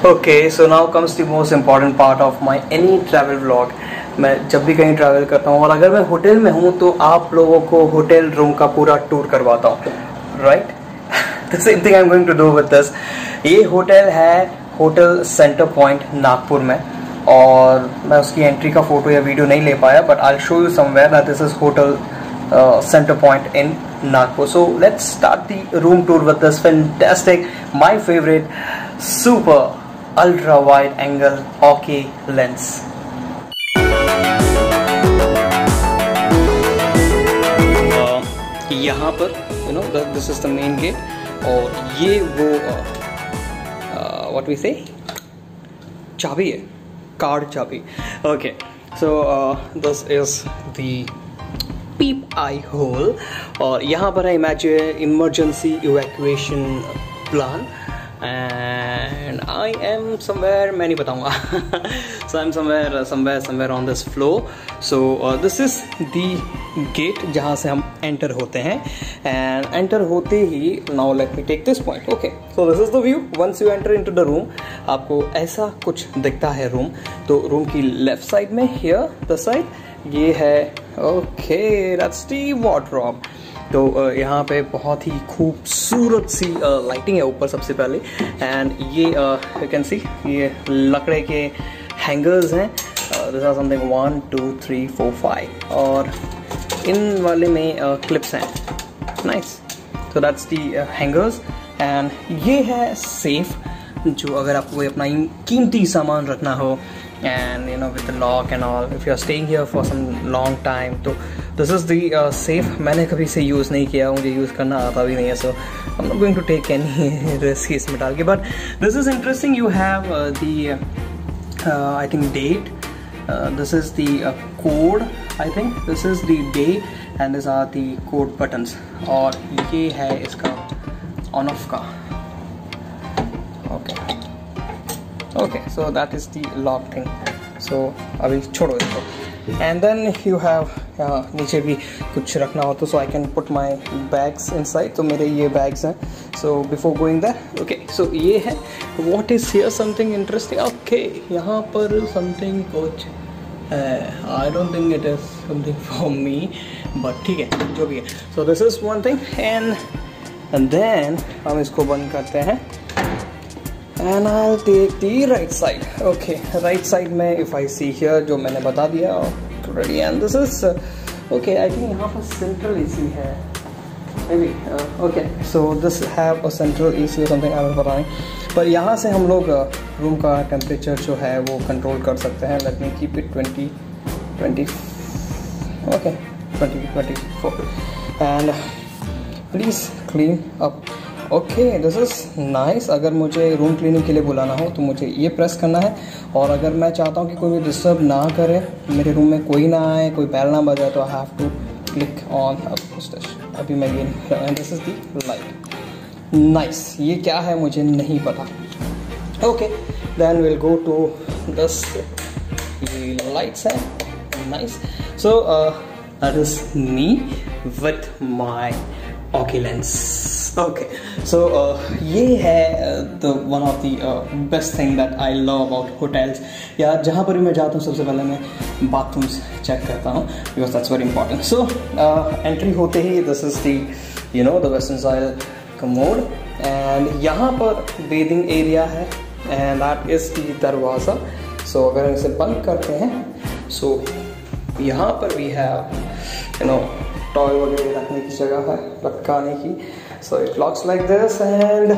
Okay, so now comes the most important part of my any travel vlog. मैं जब भी कहीं travel करता हूँ और अगर मैं होटल में हूँ तो आप लोगों को होटल रूम का पूरा टूर करवाता हूँ, right? The same thing I am going to do with this. ये होटल है होटल सेंटर पॉइंट नागपुर में, और मैं उसकी एंट्री का फोटो या वीडियो नहीं ले पाया, but I will show you somewhere that this is hotel center point in Nagpur. So let's start the room tour with this fantastic, my favorite, super ultra wide angle okay lens. यहाँ पर this is the main gate, और ये वो what we say चाबी है, card चाबी. Okay, so this is the peep eye hole, और यहाँ पर है emergency evacuation plan. And I am somewhere, मैं नहीं बताऊँगा. So I am somewhere on this floor. So this is the gate जहाँ से हम एंटर होते हैं. एंड एंटर होते ही now let me take this point. Okay, so this is the view. Once you enter into the room, आपको ऐसा कुछ दिखता है रूम. तो रूम की लेफ्ट साइड में हियर द साइड ये है. Okay, that's the wardrobe. तो यहाँ पे बहुत ही खूबसूरत सी लाइटिंग है ऊपर सबसे पहले. एंड ये यू कैन सी ये लकड़े के हैंगर्स हैं. दिस आर समथिंग 1 2 3 4 5, और इन वाले में क्लिप्स हैं. Nice. So that's the hangers. And ये है सेफ, जो अगर आपको कोई अपना कीमती सामान रखना हो, and with the lock and all, if you are staying here for some long time, तो this is the safe. मैंने कभी से यूज़ नहीं किया, मुझे यूज़ करना आता भी नहीं है, so I'm not going to take any risk इसमें डाल के. But this is interesting. You have the I think date. This is the code. I think this is the day, and these are the code buttons. और ये है इसका on off का. Okay, so that is the lock thing. So अभी छोड़ो इसको. And then you have नीचे भी कुछ रखना हो तो so I can put my bags inside. तो मेरे ये bags हैं. So before going there, okay, so ये है. What is here? Something interesting. Okay, यहाँ पर something कुछ I don't think it is something for me, but ठीक है, जो भी है. So this is one thing, and then हम इसको बंद करते हैं. And I'll take the right side. Okay, right side में if I see here जो मैंने बता दिया already, and this is okay. I think यहाँ पर central AC है maybe. Okay, so this have a central AC or something, I don't पता नहीं. पर यहाँ से हम लोग रूम का टेम्परेचर जो है वो कंट्रोल कर सकते हैं. Let me keep it 20 okay 24, and please clean up. Okay, this is nice. अगर मुझे रूम क्लीनिंग के लिए बुलाना हो तो मुझे ये प्रेस करना है, और अगर मैं चाहता हूँ कि कोई भी डिस्टर्ब ना करे, मेरे रूम में कोई ना आए, कोई बैल ना बजाए, तो I have to click on. अभी मैं ये नहीं. This is the light. Nice. ये क्या है मुझे नहीं पता. Okay, then will go to this. ये लाइट्स हैं. Nice. So that is me with my okay lens. Okay, so ये है the one of the best thing that I love about hotels. या जहाँ पर भी मैं जाता हूँ सबसे पहले मैं बाथरूम्स चेक करता हूँ, because that's very important. So entry होते ही this is the the western style commode, and यहाँ पर बेदिंग एरिया है, एंड दैट इज द दरवाज़ा. सो अगर हम इसे बंद करते हैं, सो यहाँ पर भी है टॉय वगैरह रखने की जगह है, लटकाने की. So it looks like this, and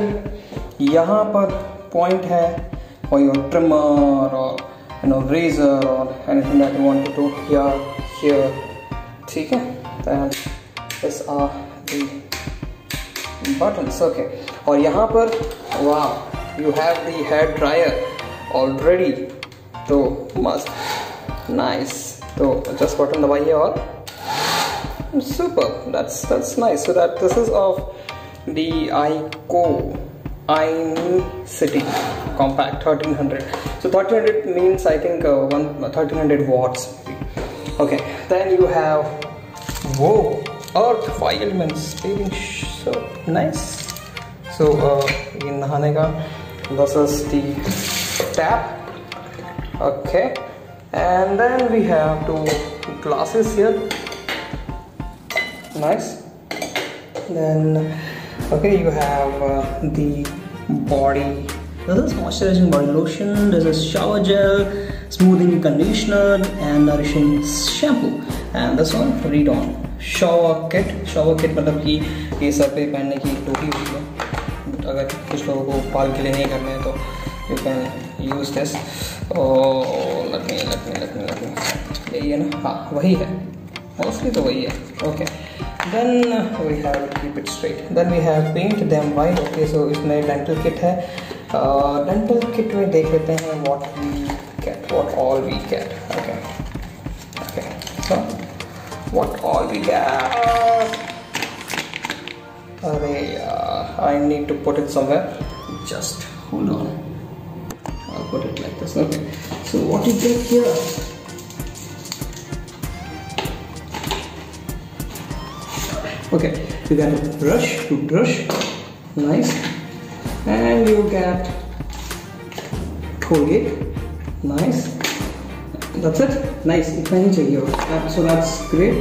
यहाँ पर point है for your trimmer or razor or anything that you want to do here. ठीक है. Then these are the buttons. Okay. और यहाँ पर wow, you have the hair dryer already. तो मस्त, nice. तो just button दबाइए और super. That's nice. So that this is of the iCity compact 1300. So 1300 means I think 1300 watts. Okay, then you have earth 5 elements. So nice. So ये नहाने का this is the tap. Okay, and then we have 2 glasses here. Nice. Then okay, you have the body. This is moisturizing body lotion. This is shower gel, smoothing conditioner, and nourishing shampoo. And this one, read on. Shower kit. Shower kit मतलब कि ये sir पे पहनने की टोपी होती है. अगर कुछ लोगों को बाल के लिए नहीं करने हैं तो you can use this. Oh, let me. यही है ना? हाँ, वही है. Mostly तो वही है. Okay. Then we have keep it straight. Then we have paint them white. Okay, so इसमें dental kit है. Dental kit में देख लेते हैं what all we get. Okay. So what all we get? अरे I need to put it somewhere. Just hold on. I'll put it like this. Okay. So what you get here? Okay, you get a toothbrush, nice, and you get Colgate, nice. That's it, nice. इतना ही चाहिए होगा. So that's great.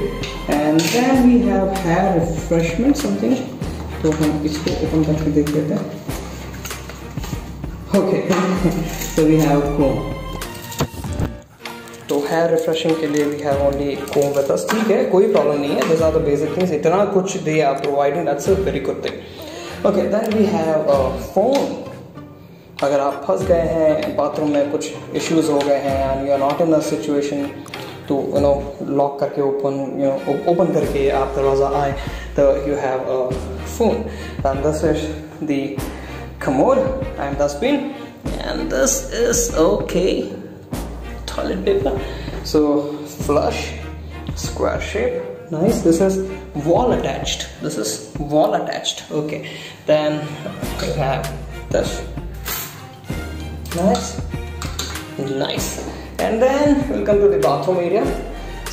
And then we have hair refreshment something. तो हम इसको open करके देख लेते हैं. Okay, so we have comb. तो हेयर रिफ्रेशिंग के लिए we have only comb with us. ठीक है, कोई प्रॉब्लम नहीं है. This are the basic things. इतना कुछ दे आप providing, that's a very good thing. Okay, then we have phone. अगर आप फंस गए हैं बाथरूम में, कुछ इश्यूज हो गए हैं and you are not in the situation to lock करके ओपन करके आप दरवाज़ा आए, तो you have a phone. And this is the commode and dustbin and this is okay toilet paper. So flush, square shape, nice. This is wall attached. Okay, then we have this. Nice. And then we'll come to the bathroom area.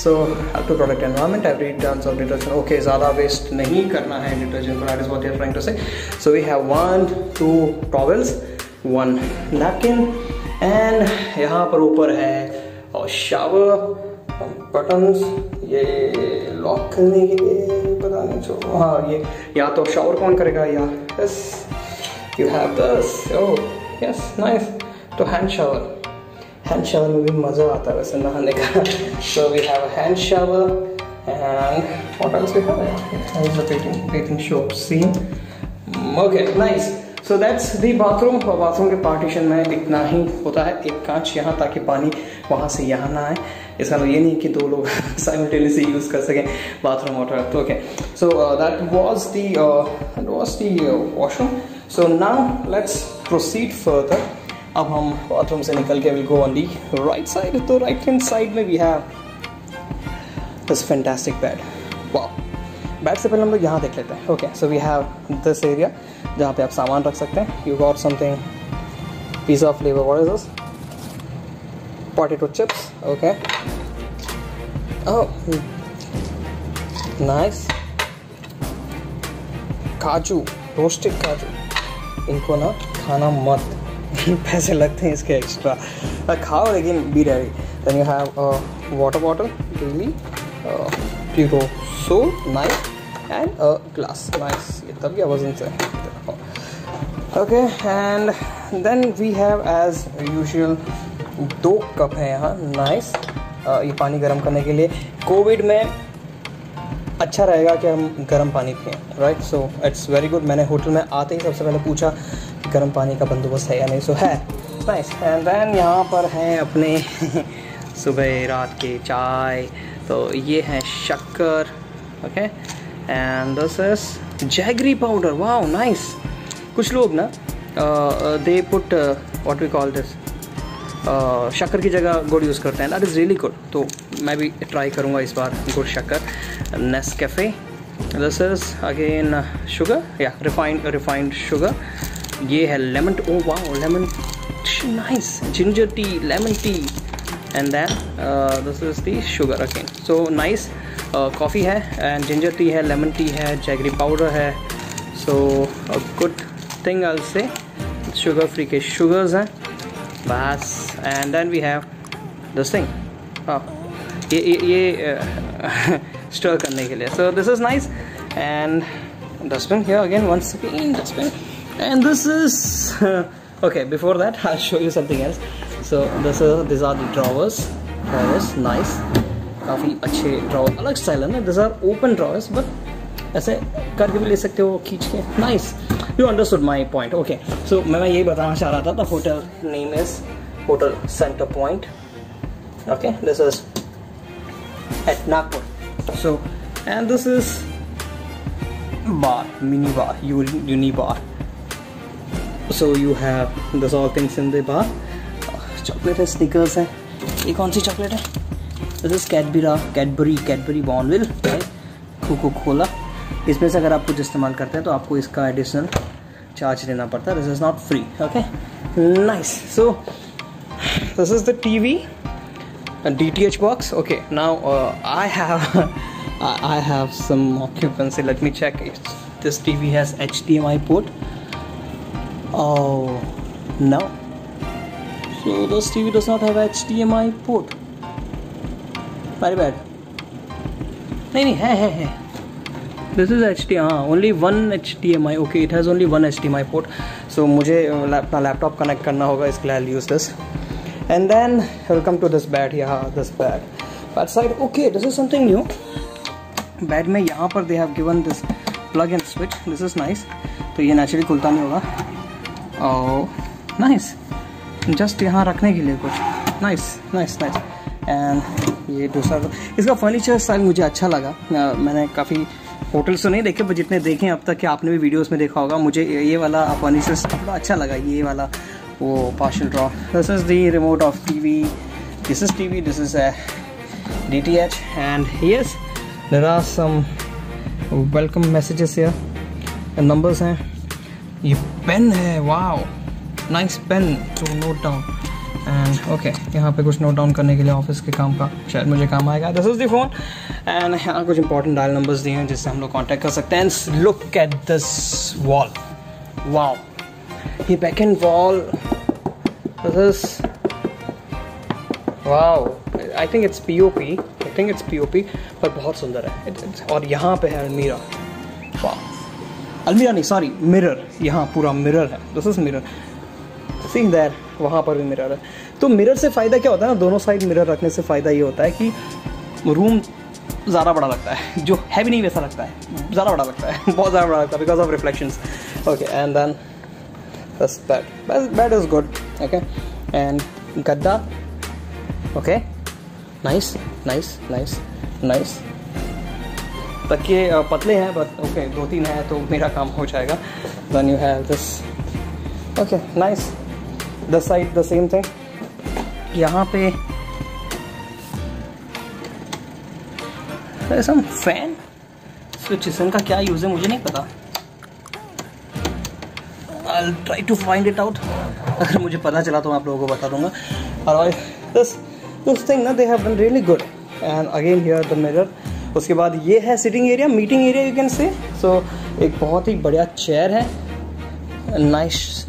So have to protect environment. Every tons of detergent. Okay, ज़्यादा waste नहीं करना है detergent को. That is what they are trying to say. So we have 1, 2 towels, 1 napkin. And यहाँ पर ऊपर है और शावर बटन्स. ये लॉक करने के लिए पता नहीं जो, हाँ ये या तो शावर कौन करेगा या yes you have this. Oh yes, nice. तो हैंड शावर में भी मज़ा आता है वैसे नहाने का. So we have a hand shower and what else we have? bathing soap scene. Okay, nice. So that's the bathroom. और बाथरूम के पार्टीशन में इतना ही होता है, एक कांच यहाँ ताकि पानी वहाँ से यहाँ ना आए. इसका मतलब ये नहीं कि 2 लोग साइमल्टेनियसली यूज़ कर सकें बाथरूम वाटर. तो okay, so that was the washroom. So now let's proceed further. अब हम बाथरूम से निकल के will go on the right side. तो राइट हैंड साइड में we have this fantastic bed. Wow, bed से पहले हम लोग यहाँ देख लेते हैं. Okay, so we have this area जहाँ पे आप सामान रख सकते हैं. You got something pizza flavour. What is this? Potato chips. Okay, oh nice. काजू, रोस्टेड काजू. इनको ना खाना मत, पैसे लगते हैं इसके एक्स्ट्रा. खाओ लेकिन be ready. Then you have water bottle, daily pure so nice and a glass. Nice. ये तब क्या वजन से. Okay, and then we have as usual 2 cup है यहाँ. नाइस. ये पानी गर्म करने के लिए. कोविड में अच्छा रहेगा कि हम गर्म पानी पिएं, right. So it's very good. मैंने होटल में आते ही सबसे पहले पूछा कि गर्म पानी का बंदोबस्त है या नहीं. सो है, नाइस. एंड देन यहाँ पर हैं अपने सुबह रात के चाय. तो ये है शक्कर. Okay, and this is jaggery powder. Wow, nice. कुछ लोग ना they put what we call this, शक्कर की जगह गुड़ यूज़ करते हैं. That is really good. तो मैं भी ट्राई करूँगा इस बार गुड़ शक्कर. Nescafe. This is again sugar, या रिफाइंड शुगर. ये है lemon. Oh wow, lemon. Nice. Ginger tea, lemon tea. And then this is the sugar again. So nice. Coffee है एंड जिंजर टी है, लेमन टी है, jaggery powder है. So a good thing I will say sugar free के sugars हैं बस। And then we have this thing, ये stir करने के लिए। So this is nice. And dustbin here again, once again dustbin. And this is okay, before that I'll show you something else. So these are the drawers, nice, काफ़ी अच्छे drawer, अलग style है ना। these are open drawers, but ऐसे करके भी ले सकते हो, खींच के, nice. You understood my point, okay. So मैं यही बताना चाह रहा था। The hotel name is Hotel Center Point, okay. This is at Nagpur. So and this is bar, mini bar, uni bar. So you have this all things in the bar. Chocolate है, stickers हैं। ये कौन सी chocolate है? This is Cadbury Bournville, Coca Cola. इसमें से अगर आप कुछ इस्तेमाल करते हैं तो आपको इसका एडिशनल चार्ज देना पड़ता है। This is not free, okay, nice. So this is the TV, DTH box. Okay, now I have some occupancy. Let me check if this TV has HDMI port. Oh no, so this TV does not have HDMI port. Very bad. नहीं है this is HDMI, only one HDMI. Okay, it has only one HDMI port. So मुझे अपना laptop connect करना होगा, इसके लिए I'll use this. And then we'll come to this bed. Yeah, this bed side. Okay, this is something new. Bed में यहाँ पर they have given this plug and switch. This is nice. तो ये naturally खुलता नहीं होगा। Oh nice, just यहाँ रखने के लिए कुछ, नाइस। एंड ये दूसरा, इसका फर्नीचर स्टाइल मुझे अच्छा लगा। मैंने काफ़ी होटल्स तो नहीं देखे, पर जितने देखे अब तक, कि आपने भी वीडियोस में देखा होगा, मुझे ये वाला फर्नीचर थोड़ा अच्छा लगा। ये वाला वो partial draw. This is the remote of TV, this is TV, this is DTH। And yes, there are some welcome messages here, numbers हैं। ये पेन है, wow, nice pen to note down. And okay, यहाँ पे कुछ note down करने के लिए office के काम का शायद मुझे काम आएगा। This is the phone. And यहाँ कुछ इंपॉर्टेंट डायल नंबर्स दिए हैं जिससे हम लोग कांटेक्ट कर सकते हैं। Look at this wall, wow, ये back end wall, this is wow, I think it's POP, पर बहुत सुंदर है। और यहाँ पे है अलमीरा, वाओ, अलमीरा नहीं, सॉरी, मिरर। यहाँ पूरा मिरर है, this is mirror, seeing that, वहाँ पर भी मिरर है। तो मिरर से फ़ायदा क्या होता है ना, दोनों साइड मिरर रखने से फ़ायदा ये होता है कि रूम ज़्यादा बड़ा लगता है, जो है भी नहीं वैसा लगता है, ज़्यादा बड़ा लगता है, बहुत ज़्यादा बड़ा लगता है, because of reflections. Okay, and then this bed is good, okay. And गद्दा, ओके, नाइस। तकिए पतले हैं, बट ओके, 2-3 हैं तो मेरा काम हो जाएगा। Then you have this, okay, nice. This side the same thing. यहाँ पे सम फैन स्विचेस, इनका क्या यूज़ है मुझे नहीं पता। I'll try to find it out. अगर मुझे पता चला तो मैं आप लोगों को बता दूंगा। Otherwise this thing ना, they have been really good. And again here the mirror. उसके बाद ये है sitting area, meeting area, you can say. So एक बहुत ही बढ़िया चेयर है, नाइस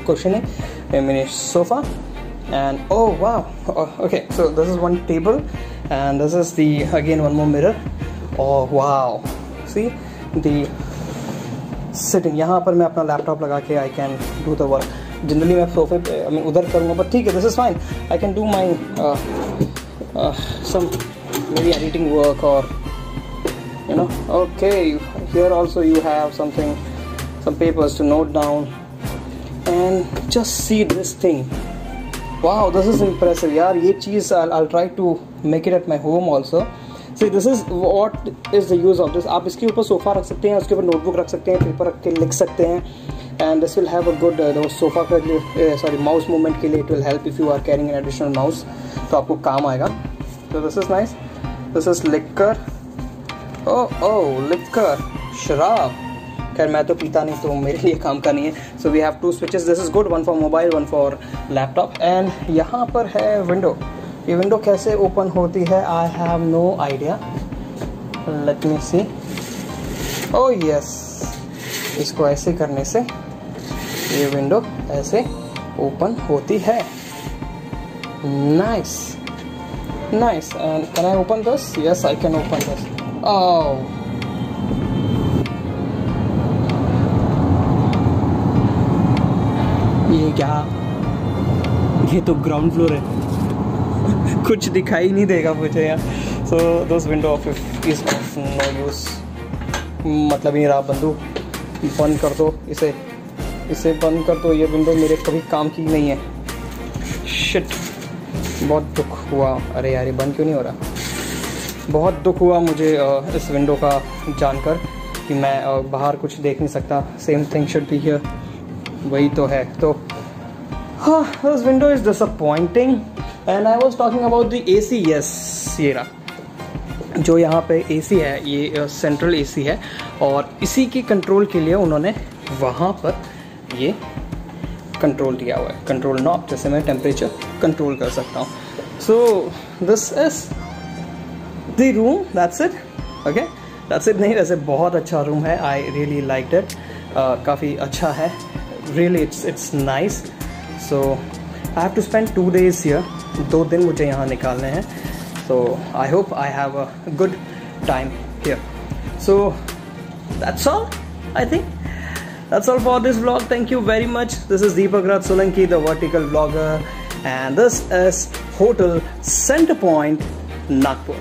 क्वेश्चन है, मिनी सोफा। एंड ओह वाह, okay, so this is one table and this is the again one more mirror. Oh wow, see the sitting. यहाँ पर मैं अपना लैपटॉप लगा के I can do the work. Generally मैं सोफे पे, मैं उधर करूँगा, बट ठीक है, this is fine, I can do my some maybe editing work, or you know. Okay, here also you have some papers to note down. And just see this thing, wow, this is impressive yaar. Ye cheez I'll try to make it at my home also. See, this is what is the use of this. आप इसके ऊपर sofa रख सकते हैं, उसके ऊपर notebook रख सकते हैं, पेपर रख के लिख सकते हैं। And this will have a good sofa के लिए, माउस मूवमेंट के लिए it will help if you are carrying an additional mouse, तो आपको काम आएगा। So this is nice. This is liquor. Oh, liquor, शराब। खैर मैं तो पीता नहीं, तो मेरे लिए काम का नहीं है। So we have 2 switches. This is good, one for mobile, one for laptop. And यहाँ पर है विंडो। ये विंडो कैसे ओपन होती है, I have no idea. Let me see. Oh yes, इसको ऐसे करने से ये विंडो ऐसे ओपन होती है. Nice nice. And can I open this? Yes, I can open this. Oh, ये क्या? ये तो ग्राउंड फ्लोर है. कुछ दिखाई नहीं देगा मुझे यार. So this window off is off no use. मतलब ये रहा बंदू. बंद कर दो इसे. इसे बंद कर दो. ये विंडो मेरे कभी काम की नहीं है. शिट, बहुत दुख हुआ. अरे यार, ये बंद क्यों नहीं हो रहा? बहुत दुख हुआ मुझे इस विंडो का जानकर कि मैं बाहर कुछ देख नहीं सकता. Same thing should be here. वही तो है. तो हाँ, this window is disappointing. And I was talking about the AC. Yes, ये रहा जो यहाँ पे एसी है. ये सेंट्रल एसी है और इसी की कंट्रोल के लिए उन्होंने वहाँ पर ये कंट्रोल दिया हुआ है. कंट्रोल नॉब, जैसे मैं टेम्परेचर कंट्रोल कर सकता हूँ. So this is the room. That's it. Okay, that's it. नहीं, वैसे बहुत अच्छा रूम है. I really liked it. काफ़ी अच्छा है. Really it's nice. So I have to spend 2 days here. 2 दिन मुझे यहाँ निकालने हैं. So I hope I have a good time here. So that's all. I think that's all for this vlog. Thank you very much. This is Deepak Raj Solanki, the vertical vlogger, and this is Hotel Center Point, Nagpur.